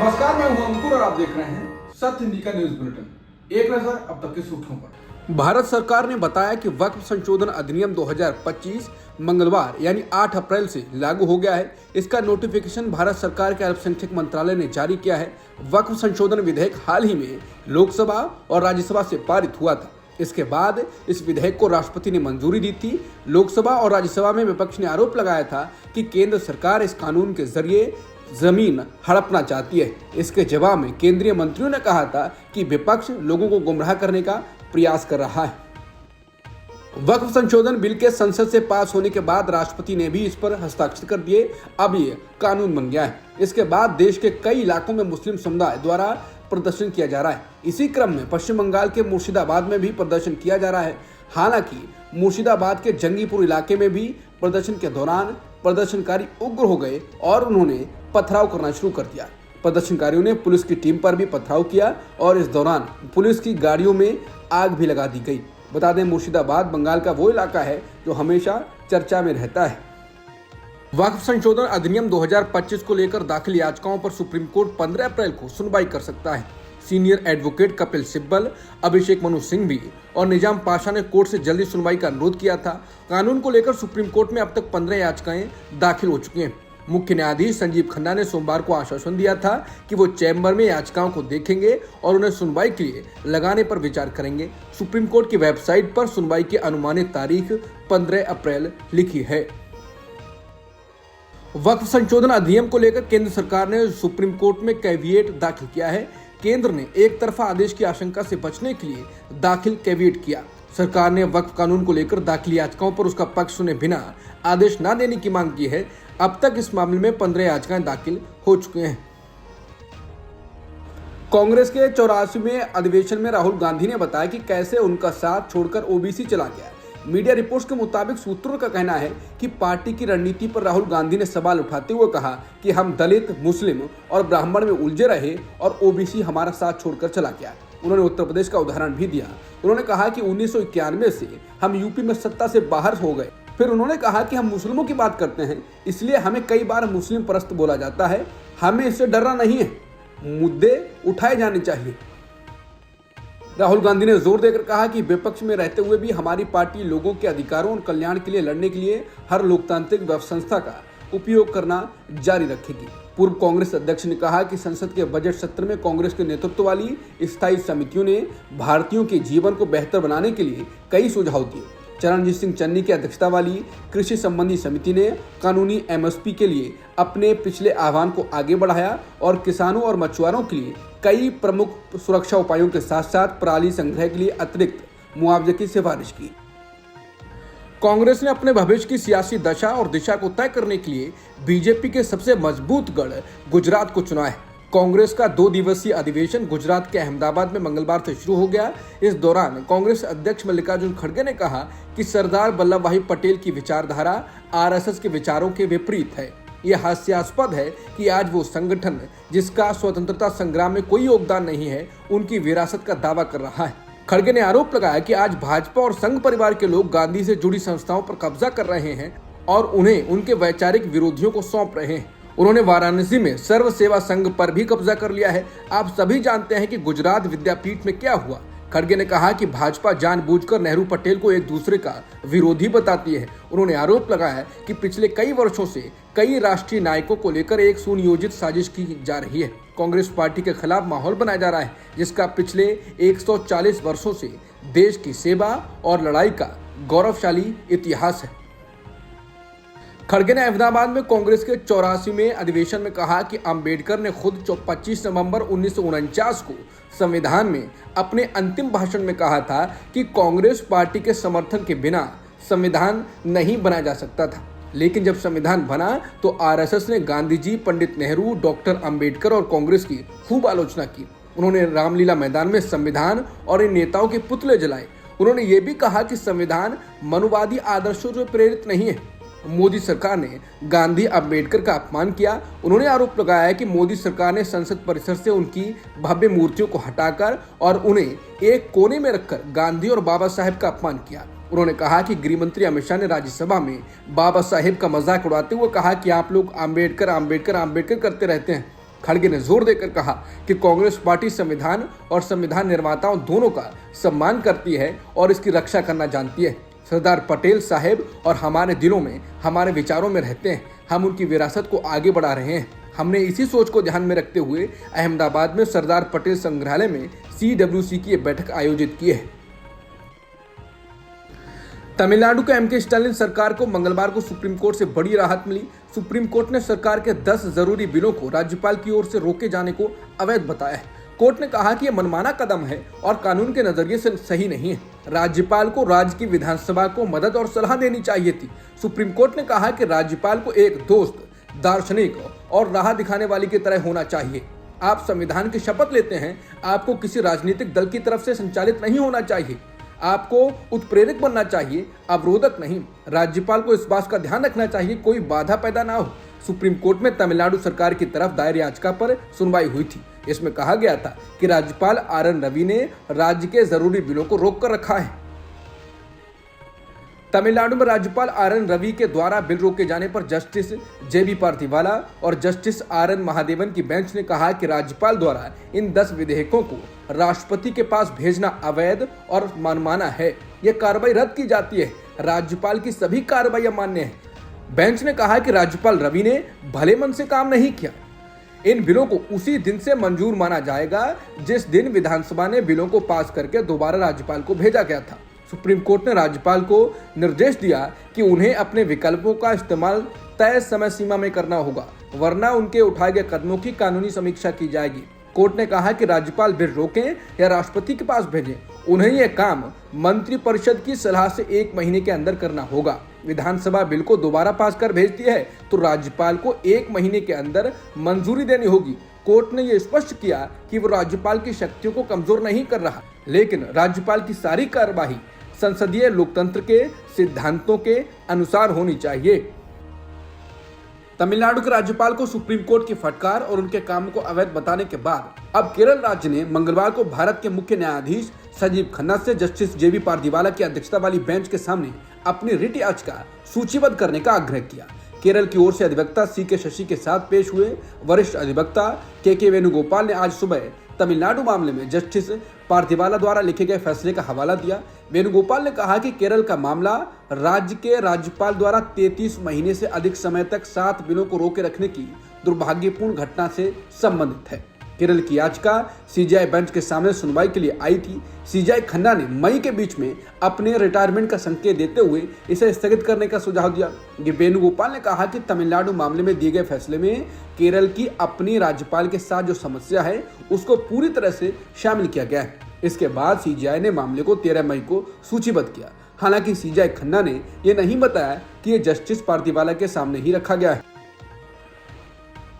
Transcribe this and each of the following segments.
नमस्कार, मैं हूं अंकुर और आप देख रहे हैं सत्य हिंदी का न्यूज बुलेटिन। एक नजर अब तक की सुर्खियों पर। भारत सरकार ने बताया कि वक्फ संशोधन अधिनियम 2025 मंगलवार यानी 8 अप्रैल से लागू हो गया है। इसका नोटिफिकेशन भारत सरकार के अल्पसंख्यक मंत्रालय ने जारी किया है। वक्फ संशोधन विधेयक हाल ही में लोकसभा और राज्यसभा से पारित हुआ था। इसके बाद इस विधेयक को राष्ट्रपति ने मंजूरी दी थी। लोकसभा और राज्यसभा में विपक्ष ने आरोप लगाया था कि केंद्र सरकार इस कानून के जरिए जमीन हड़पना चाहती है। इसके जवाब में केंद्रीय मंत्रियों ने कहा था कि विपक्ष लोगों को गुमराह करने का प्रयास कर रहा है। वक्फ संशोधन बिल के संसद से पास होने के बाद राष्ट्रपति ने भी इस पर हस्ताक्षर कर दिए। अब ये कानून बन गया है। इसके बाद देश के कई इलाकों में मुस्लिम समुदाय द्वारा प्रदर्शन किया जा रहा है। इसी क्रम में पश्चिम बंगाल के मुर्शिदाबाद में भी प्रदर्शन किया जा रहा है। हालांकि मुर्शिदाबाद के जंगीपुर इलाके में भी प्रदर्शन के दौरान प्रदर्शनकारी उग्र हो गए और उन्होंने पथराव करना शुरू कर दिया। प्रदर्शनकारियों ने पुलिस की टीम पर भी पथराव किया और इस दौरान पुलिस की गाड़ियों में आग भी लगा दी गई। बता दें, मुर्शिदाबाद बंगाल का वो इलाका है जो हमेशा चर्चा में रहता है। वक्फ संशोधन अधिनियम 2025 को लेकर दाखिल याचिकाओं पर सुप्रीम कोर्ट 15 अप्रैल को सुनवाई कर सकता है। सीनियर एडवोकेट कपिल सिब्बल, अभिषेक मनु सिंघवी और निजाम पाशा ने कोर्ट से जल्दी सुनवाई का अनुरोध किया था। कानून को लेकर सुप्रीम कोर्ट में अब तक 15 याचिकाएं दाखिल हो चुकी हैं। मुख्य न्यायाधीश संजीव खन्ना ने सोमवार को आश्वासन दिया था कि वो चैम्बर में याचिकाओं को देखेंगे और उन्हें सुनवाई के लिए लगाने पर विचार करेंगे। सुप्रीम कोर्ट की वेबसाइट पर सुनवाई की अनुमानित तारीख 15 अप्रैल लिखी है। वक्फ संशोधन अधिनियम को लेकर केंद्र सरकार ने सुप्रीम कोर्ट में कैविएट दाखिल किया है। केंद्र ने एक तरफा आदेश की आशंका से बचने के लिए दाखिल कैविएट किया। सरकार ने वक्फ कानून को लेकर दाखिल याचिकाओं पर उसका पक्ष सुने बिना आदेश न देने की मांग की है। अब तक इस मामले में 15 याचिकाएं दाखिल हो चुके हैं। कांग्रेस के 84वें अधिवेशन में राहुल गांधी ने बताया कि कैसे उनका साथ छोड़कर ओबीसी चला गया। मीडिया रिपोर्ट्स के मुताबिक सूत्रों का कहना है कि पार्टी की रणनीति पर राहुल गांधी ने सवाल उठाते हुए कहा कि हम दलित, मुस्लिम और ब्राह्मण में उलझे रहे और ओबीसी हमारा साथ छोड़कर चला गया। उन्होंने उत्तर प्रदेश का उदाहरण भी दिया। उन्होंने कहा कि 1991 से हम यूपी में सत्ता से बाहर हो गए। फिर उन्होंने कहा कि हम मुस्लिमों की बात करते हैं, इसलिए हमें कई बार मुस्लिम परस्त बोला जाता है। हमें इससे डरना नहीं है, मुद्दे उठाए जाने चाहिए। राहुल गांधी ने जोर देकर कहा कि विपक्ष में रहते हुए भी हमारी पार्टी लोगों के अधिकारों और कल्याण के लिए लड़ने के लिए हर लोकतांत्रिक व्यवस्था का उपयोग करना जारी रखेगी। पूर्व कांग्रेस अध्यक्ष ने कहा कि संसद के बजट सत्र में कांग्रेस के नेतृत्व वाली स्थायी समितियों ने भारतीयों के जीवन को बेहतर बनाने के लिए कई सुझाव दिए। चरणजीत सिंह चन्नी की अध्यक्षता वाली कृषि संबंधी समिति ने कानूनी एमएसपी के लिए अपने पिछले आह्वान को आगे बढ़ाया और किसानों और मछुआरों के लिए कई प्रमुख सुरक्षा उपायों के साथ साथ पराली संग्रह के लिए अतिरिक्त मुआवजे की सिफारिश की। कांग्रेस ने अपने भविष्य की सियासी दशा और दिशा को तय करने के लिए बीजेपी के सबसे मजबूत गढ़ गुजरात को चुना है। कांग्रेस का 2 दिवसीय अधिवेशन गुजरात के अहमदाबाद में मंगलवार से शुरू हो गया। इस दौरान कांग्रेस अध्यक्ष मल्लिकार्जुन खड़गे ने कहा कि सरदार वल्लभ भाई पटेल की विचारधारा आरएसएस के विचारों के विपरीत है। यह हास्यास्पद है कि आज वो संगठन जिसका स्वतंत्रता संग्राम में कोई योगदान नहीं है, उनकी विरासत का दावा कर रहा है। खड़गे ने आरोप लगाया कि आज भाजपा और संघ परिवार के लोग गांधी से जुड़ी संस्थाओं पर कब्जा कर रहे हैं और उन्हें उनके वैचारिक विरोधियों को सौंप रहे हैं। उन्होंने वाराणसी में सर्व सेवा संघ पर भी कब्जा कर लिया है। आप सभी जानते हैं कि गुजरात विद्यापीठ में क्या हुआ। खड़गे ने कहा कि भाजपा जानबूझकर नेहरू पटेल को एक दूसरे का विरोधी बताती है। उन्होंने आरोप लगाया कि पिछले कई वर्षों से कई राष्ट्रीय नायकों को लेकर एक सुनियोजित साजिश की जा रही है। कांग्रेस पार्टी के खिलाफ माहौल बनाया जा रहा है, जिसका पिछले 140 वर्षों से देश की सेवा और लड़ाई का गौरवशाली इतिहास है। खड़गे ने अहमदाबाद में कांग्रेस के 84वें अधिवेशन में कहा कि अंबेडकर ने खुद 25 नवंबर 1949 को संविधान में अपने अंतिम भाषण में कहा था कि कांग्रेस पार्टी के समर्थन के बिना संविधान नहीं बनाया जा सकता था। लेकिन जब संविधान बना तो आरएसएस ने गांधी जी, पंडित नेहरू, डॉक्टर अंबेडकर और कांग्रेस की खूब आलोचना की। उन्होंने रामलीला मैदान में संविधान और इन नेताओं के पुतले जलाए। उन्होंने ये भी कहा कि संविधान मनुवादी आदर्शों से प्रेरित नहीं है। मोदी सरकार ने गांधी, अंबेडकर का अपमान किया। उन्होंने आरोप लगाया कि मोदी सरकार ने संसद परिसर से उनकी भव्य मूर्तियों को हटाकर और उन्हें एक कोने में रखकर गांधी और बाबा साहेब का अपमान किया। उन्होंने कहा कि गृह मंत्री अमित शाह ने राज्यसभा में बाबा साहेब का मजाक उड़ाते हुए कहा कि आप लोग आम्बेडकर आम्बेडकर आम्बेडकर करते रहते हैं। खड़गे ने जोर देकर कहा कि कांग्रेस पार्टी संविधान और संविधान निर्माताओं दोनों का सम्मान करती है और इसकी रक्षा करना जानती है। सरदार पटेल साहब और हमारे दिलों में, हमारे विचारों में रहते हैं। हम उनकी विरासत को आगे बढ़ा रहे हैं। हमने इसी सोच को ध्यान में रखते हुए अहमदाबाद में सरदार पटेल संग्रहालय में CWC की बैठक आयोजित की है। तमिलनाडु के एमके स्टालिन सरकार को मंगलवार को सुप्रीम कोर्ट से बड़ी राहत मिली। सुप्रीम कोर्ट ने सरकार के 10 जरूरी बिलों को राज्यपाल की ओर से रोके जाने को अवैध बताया है। कोर्ट ने कहा कि यह मनमाना कदम है और कानून के नजरिए से सही नहीं है। राज्यपाल को राज्य की विधानसभा को मदद और सलाह देनी चाहिए थी। सुप्रीम कोर्ट ने कहा कि राज्यपाल को एक दोस्त, दार्शनिक और राह दिखाने वाली की तरह होना चाहिए। आप संविधान की शपथ लेते हैं, आपको किसी राजनीतिक दल की तरफ से संचालित नहीं होना चाहिए। आपको उत्प्रेरक बनना चाहिए, अवरोधक नहीं। राज्यपाल को इस बात का ध्यान रखना चाहिए कोई बाधा पैदा ना हो। सुप्रीम कोर्ट में तमिलनाडु सरकार की तरफ दायर याचिका पर सुनवाई हुई थी। इसमें कहा गया था कि राज्यपाल RN रवि ने राज्य के जरूरी बिलों को रोक कर रखा है। तमिलनाडु में राज्यपाल RN रवि के द्वारा बिल रोके जाने पर जस्टिस JB पार्थिवाला और जस्टिस RN महादेवन की बेंच ने कहा कि राज्यपाल द्वारा इन 10 विधेयकों को राष्ट्रपति के पास भेजना अवैध और मनमाना है। यह कार्रवाई रद्द की जाती है। राज्यपाल की सभी कार्रवाई अमान्य है। बेंच ने कहा कि राज्यपाल रवि ने भले मन से काम नहीं किया। इन बिलों को उसी दिन से मंजूर माना जाएगा जिस दिन विधानसभा ने बिलों को पास करके दोबारा राज्यपाल को भेजा गया था। सुप्रीम कोर्ट ने राज्यपाल को निर्देश दिया कि उन्हें अपने विकल्पों का इस्तेमाल तय समय सीमा में करना होगा, वरना उनके उठाए गए कदमों की कानूनी समीक्षा की जाएगी। कोर्ट ने कहा कि राज्यपाल बिल रोकें या राष्ट्रपति के पास भेजें, उन्हें यह काम मंत्रिपरिषद की सलाह से 1 महीने के अंदर करना होगा। विधानसभा बिल को दोबारा पास कर भेजती है तो राज्यपाल को 1 महीने के अंदर मंजूरी देनी होगी। कोर्ट ने यह स्पष्ट किया कि वो राज्यपाल की शक्तियों को कमजोर नहीं कर रहा, लेकिन राज्यपाल की सारी कार्यवाही संसदीय लोकतंत्र के सिद्धांतों के अनुसार होनी चाहिए। तमिलनाडु के राज्यपाल को सुप्रीम कोर्ट की फटकार और उनके काम को अवैध बताने के बाद अब केरल राज्य ने मंगलवार को भारत के मुख्य न्यायाधीश संजीव खन्ना से जस्टिस JB पार्थिवाला की अध्यक्षता वाली बेंच के सामने अपनी रिट याचिका सूचीबद्ध करने का आग्रह किया। केरल की ओर से अधिवक्ता CK शशि के साथ पेश हुए वरिष्ठ अधिवक्ता KK वेणुगोपाल ने आज सुबह तमिलनाडु मामले में जस्टिस पार्थिवाला द्वारा लिखे गए फैसले का हवाला दिया। वेणुगोपाल ने कहा कि केरल का मामला राज्य के राज्यपाल द्वारा 33 महीने से अधिक समय तक 7 बिलों को रोके रखने की दुर्भाग्यपूर्ण घटना से संबंधित है। केरल की याचिका CJI बेंच के सामने सुनवाई के लिए आई थी। CJI खन्ना ने मई के बीच में अपने रिटायरमेंट का संकेत देते हुए इसे स्थगित करने का सुझाव दिया। वेणुगोपाल ने कहा कि तमिलनाडु मामले में दिए गए फैसले में केरल की अपनी राज्यपाल के साथ जो समस्या है उसको पूरी तरह से शामिल किया गया है। इसके बाद CJI ने मामले को 13 मई को सूचीबद्ध किया। हालांकि CJI खन्ना ने यह नहीं बताया कि यह जस्टिस पार्थिवाला के सामने ही रखा गया है।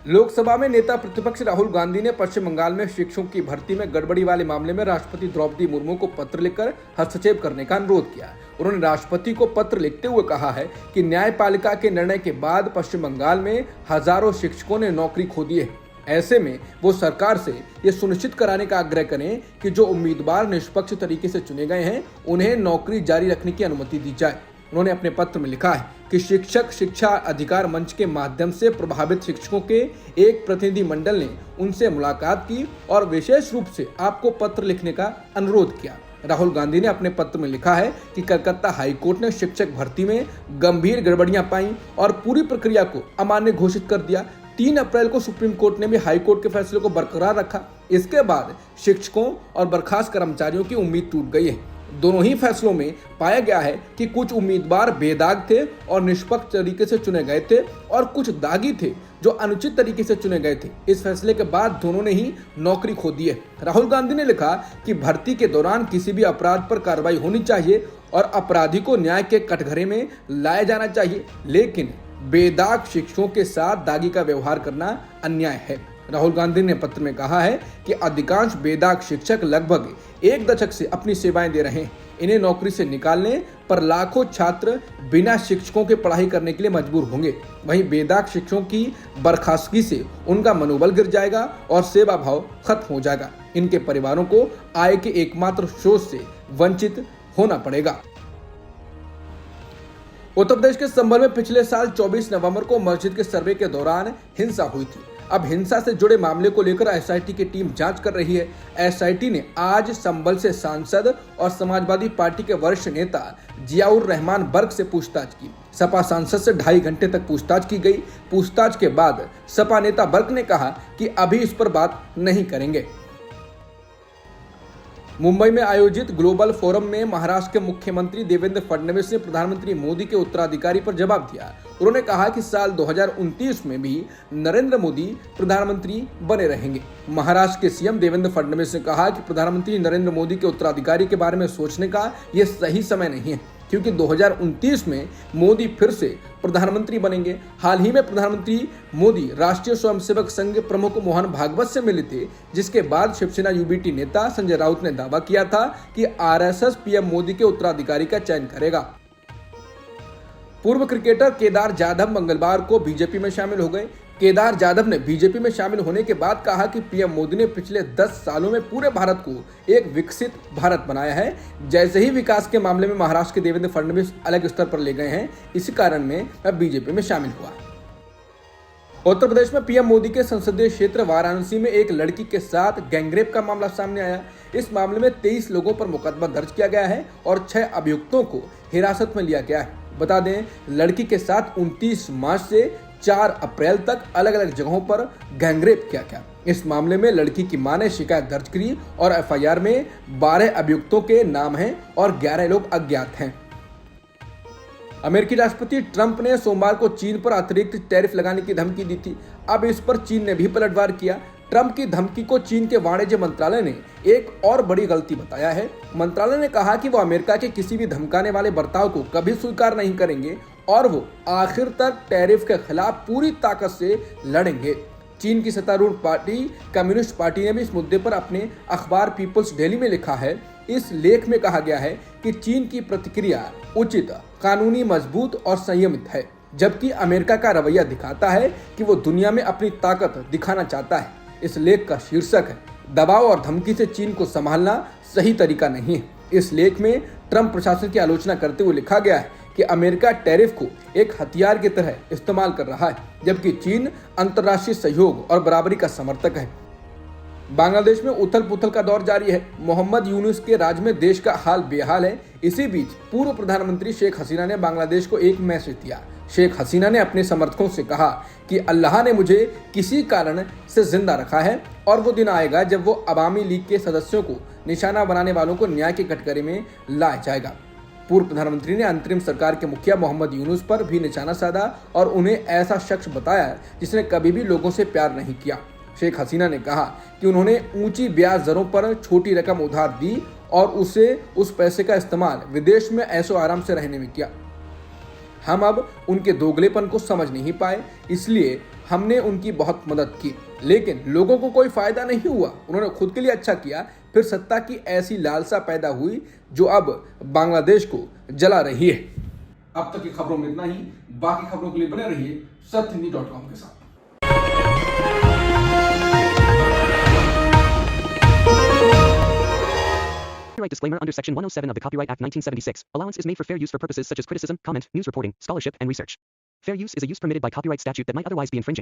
लोकसभा में नेता प्रतिपक्ष राहुल गांधी ने पश्चिम बंगाल में शिक्षकों की भर्ती में गड़बड़ी वाले मामले में राष्ट्रपति द्रौपदी मुर्मू को पत्र लिखकर हस्तक्षेप करने का अनुरोध किया। उन्होंने राष्ट्रपति को पत्र लिखते हुए कहा है कि न्यायपालिका के निर्णय के बाद पश्चिम बंगाल में हजारों शिक्षकों ने नौकरी खो दी है। ऐसे में वो सरकार से ये सुनिश्चित कराने का आग्रह करें कि जो उम्मीदवार निष्पक्ष तरीके से चुने गए हैं उन्हें नौकरी जारी रखने की अनुमति दी जाए। उन्होंने अपने पत्र में लिखा है कि शिक्षक शिक्षा अधिकार मंच के माध्यम से प्रभावित शिक्षकों के एक प्रतिनिधि मंडल ने उनसे मुलाकात की और विशेष रूप से आपको पत्र लिखने का अनुरोध किया। राहुल गांधी ने अपने पत्र में लिखा है कि कलकत्ता हाईकोर्ट ने शिक्षक भर्ती में गंभीर गड़बड़ियां पाई और पूरी प्रक्रिया को अमान्य घोषित कर दिया। 3 अप्रैल को सुप्रीम कोर्ट ने भी हाईकोर्ट के फैसले को बरकरार रखा। इसके बाद शिक्षकों और बर्खास्त कर्मचारियों की उम्मीद टूट गई है। दोनों ही फैसलों में पाया गया है कि कुछ उम्मीदवार बेदाग थे और निष्पक्ष तरीके से चुने गए थे और कुछ दागी थे जो अनुचित तरीके से चुने गए थे। इस फैसले के बाद दोनों ने ही नौकरी खो दी है। राहुल गांधी ने लिखा कि भर्ती के दौरान किसी भी अपराध पर कार्रवाई होनी चाहिए और अपराधी को न्याय के कटघरे में लाया जाना चाहिए, लेकिन बेदाग शिक्षकों के साथ दागी का व्यवहार करना अन्याय है। राहुल गांधी ने पत्र में कहा है कि अधिकांश बेदाग शिक्षक लगभग 1 दशक से अपनी सेवाएं दे रहे हैं। इन्हें नौकरी से निकालने पर लाखों छात्र बिना शिक्षकों के पढ़ाई करने के लिए मजबूर होंगे। वहीं बेदाग शिक्षकों की बर्खास्तगी से उनका मनोबल गिर जाएगा और सेवा भाव खत्म हो जाएगा। इनके परिवारों को आय के एकमात्र स्रोत से वंचित होना पड़ेगा। उत्तर प्रदेश के संभल में पिछले साल 24 नवंबर को मस्जिद के सर्वे के दौरान हिंसा हुई थी। अब हिंसा से जुड़े मामले को लेकर एसआईटी की टीम जांच कर रही है। एसआईटी ने आज संभल से सांसद और समाजवादी पार्टी के वरिष्ठ नेता जियाउर रहमान बर्क से पूछताछ की। सपा सांसद से 2.5 घंटे तक पूछताछ की गई। पूछताछ के बाद सपा नेता बर्क ने कहा कि अभी इस पर बात नहीं करेंगे। मुंबई में आयोजित ग्लोबल फोरम में महाराष्ट्र के मुख्यमंत्री देवेंद्र फडणवीस ने प्रधानमंत्री मोदी के उत्तराधिकारी पर जवाब दिया। उन्होंने कहा कि साल 2029 में भी नरेंद्र मोदी प्रधानमंत्री बने रहेंगे। महाराष्ट्र के सीएम देवेंद्र फडणवीस ने कहा कि प्रधानमंत्री नरेंद्र मोदी के उत्तराधिकारी के बारे में सोचने का यह सही समय नहीं है, क्योंकि 2029 में मोदी फिर से प्रधानमंत्री बनेंगे। हाल ही में प्रधानमंत्री मोदी राष्ट्रीय स्वयंसेवक संघ प्रमुख मोहन भागवत से मिले थे, जिसके बाद शिवसेना यूबीटी नेता संजय राउत ने दावा किया था कि आरएसएस पीएम मोदी के उत्तराधिकारी का चयन करेगा। पूर्व क्रिकेटर केदार जाधव मंगलवार को बीजेपी में शामिल हो गए। केदार जाधव ने बीजेपी में शामिल होने के बाद कहा कि पीएम मोदी ने पिछले 10 सालों में पूरे भारत को एक विकसित भारत बनाया है। जैसे ही विकास के मामले में महाराष्ट्र के देवेंद्र फडणवीस अलग स्तर पर ले गए हैं, इसी कारण में मैं बीजेपी में शामिल हुआ। उत्तर प्रदेश में पीएम मोदी के संसदीय क्षेत्र वाराणसी में एक लड़की के साथ गैंगरेप का मामला सामने आया। इस मामले में 23 लोगों पर मुकदमा दर्ज किया गया है और 6 अभियुक्तों को हिरासत में लिया गया है। बता दें, लड़की के साथ 29 मार्च से 4 अप्रैल तक अलग अलग जगहों पर गैंगरेप किया गया। इस मामले में लड़की की मां ने शिकायत दर्ज की और एफआईआर में 12 अभियुक्तों के नाम हैं और 11 लोग अज्ञात हैं। अमेरिकी राष्ट्रपति ट्रंप ने सोमवार को चीन पर अतिरिक्त टैरिफ लगाने की धमकी दी थी। अब इस पर चीन ने भी पलटवार किया। ट्रंप की धमकी को चीन के वाणिज्य मंत्रालय ने एक और बड़ी गलती बताया है। मंत्रालय ने कहा कि वो अमेरिका के किसी भी धमकाने वाले बर्ताव को कभी स्वीकार नहीं करेंगे और वो आखिर तक टैरिफ के खिलाफ पूरी ताकत से लड़ेंगे। चीन की सत्तारूढ़ पार्टी कम्युनिस्ट पार्टी ने भी इस मुद्दे पर अपने अखबार पीपल्स डेली में लिखा है। इस लेख में कहा गया है कि चीन की प्रतिक्रिया उचित, कानूनी, मजबूत और संयमित है, जबकि अमेरिका का रवैया दिखाता है कि वो दुनिया में अपनी ताकत दिखाना चाहता है। इस लेख का शीर्षक है, दबाव और धमकी से चीन को संभालना सही तरीका नहीं है। इस लेख में ट्रंप प्रशासन की आलोचना करते हुए लिखा गया है कि अमेरिका टैरिफ को एक हथियार की तरह इस्तेमाल कर रहा है, जबकि चीन अंतर्राष्ट्रीय सहयोग और बराबरी का समर्थक है। बांग्लादेश में उथल पुथल का दौर जारी है। मोहम्मद यूनुस के राज में देश का हाल बेहाल है। इसी बीच पूर्व प्रधानमंत्री शेख हसीना ने बांग्लादेश को एक मैसेज दिया। शेख हसीना ने अपने समर्थकों से कहा कि अल्लाह ने मुझे किसी कारण से जिंदा रखा है और वो दिन आएगा जब वो अवामी लीग के सदस्यों को निशाना बनाने वालों को न्याय के कटघरे में लाया जाएगा। पूर्व प्रधानमंत्री ने अंतरिम सरकार के मुखिया मोहम्मद यूनुस पर भी निशाना साधा और उन्हें ऐसा शख्स बताया जिसने कभी भी लोगों से प्यार नहीं किया। शेख हसीना ने कहा कि उन्होंने ऊंची ब्याज दरों पर छोटी रकम उधार दी और उस पैसे का इस्तेमाल विदेश में ऐशो आराम से रहने में किया। हम अब उनके दोगलेपन को समझ नहीं पाए, इसलिए हमने उनकी बहुत मदद की, लेकिन लोगों को कोई फायदा नहीं हुआ। उन्होंने खुद के लिए अच्छा किया, फिर सत्ता की ऐसी लालसा पैदा हुई जो अब बांग्लादेश को जला रही है। अब तक की खबरों में इतना ही। बाकी खबरों के लिए बने रहिए सत्यहिंदी.com के साथ। Copyright disclaimer under Section 107 of the Copyright Act 1976. Allowance is made for fair use for purposes such as criticism, comment, news reporting, scholarship, and research. Fair use is a use permitted by copyright statute that might otherwise be infringing.